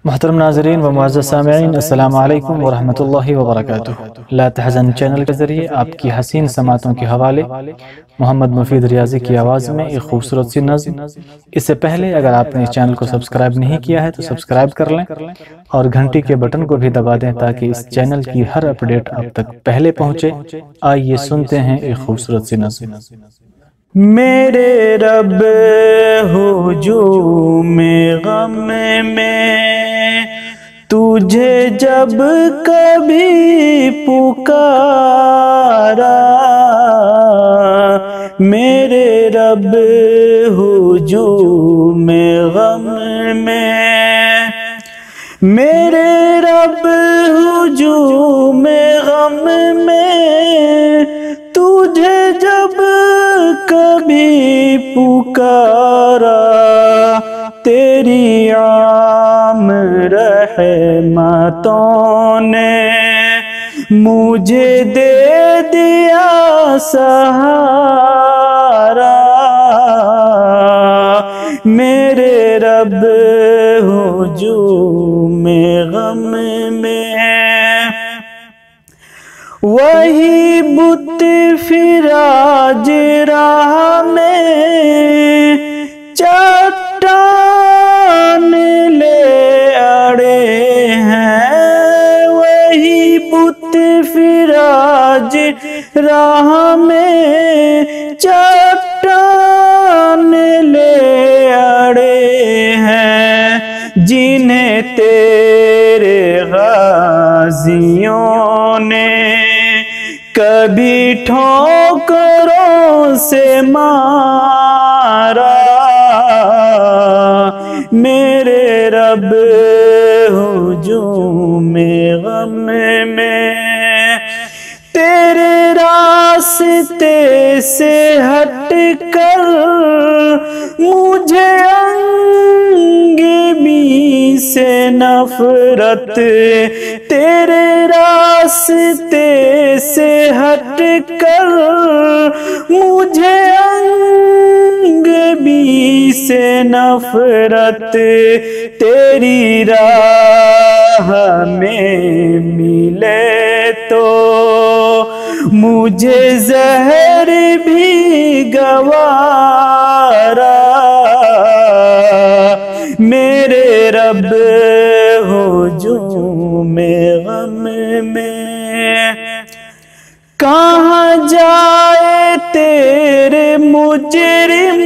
محترم ناظرین و معزز سامعین، السلام علیکم ورحمۃ اللہ وبرکاتہ۔ لا تحزن چینل کے ذریعے آپ کی حسین سماعتوں کے حوالے محمد مفید ریاضی کی آواز میں ایک خوبصورت سی نظم۔ اس سے پہلے اگر آپ نے اس چینل کو سبسکرائب نہیں کیا ہے تو سبسکرائب کر لیں اور گھنٹی کے بٹن کو بھی دبا دیں تاکہ اس چینل کی ہر اپڈیٹ آپ تک پہلے پہنچے۔ آئیے سنتے ہیں ایک خوبصورت سی نظم۔ میرے رب ہجوم غم میں تجھے جب کبھی پکارا، میرے رب ہجوم غم میں، میرے رب ہجوم غم میں تجھے جب کبھی پکارا، تیری عام رحمتوں نے مجھے دے دیا سہارا، میرے رب ہجوم غم میں۔ وہی بت فراج راہ میں چٹان لے اڑے ہیں، وہی بت فراج راہ میں چٹان لے اڑے ہیں، جنہیں تیرے غازیوں نے کبھی ٹھوکروں سے مارا، میرے رب ہجوم غم میں۔ تیرے راستے سے ہٹ کر مجھے انگ بھی سے نفرت، تیرے راستے سے ہٹ کر مجھے انگ بھی سے نفرت، تیری راہ میں ملے تو مجھے زہر بھی گوارا، میرے رب ہجوم غم میں۔ کہاں جائے تیرے مجرم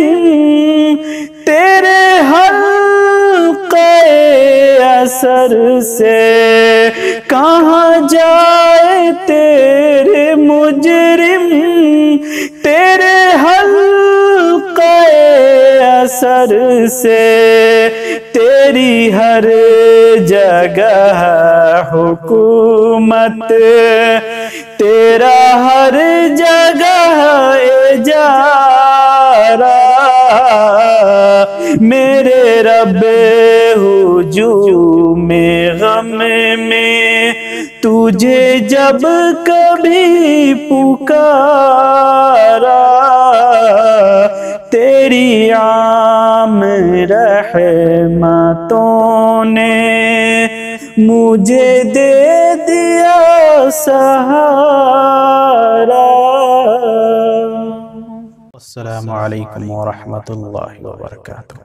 تیرے حلقہ اثر سے، کہاں جائے تیرے مجرم تیرے حلقہ اثر سے، تیری ہر جگہ حکومت، تیرا ہر جگہ اجارہ، میرے رب ہجوم غم میں تجھے جب کبھی پکارا، تیری عام رحمتوں نے مجھے دے دیا سہارا۔ السلام علیکم ورحمۃ اللہ وبرکاتہ۔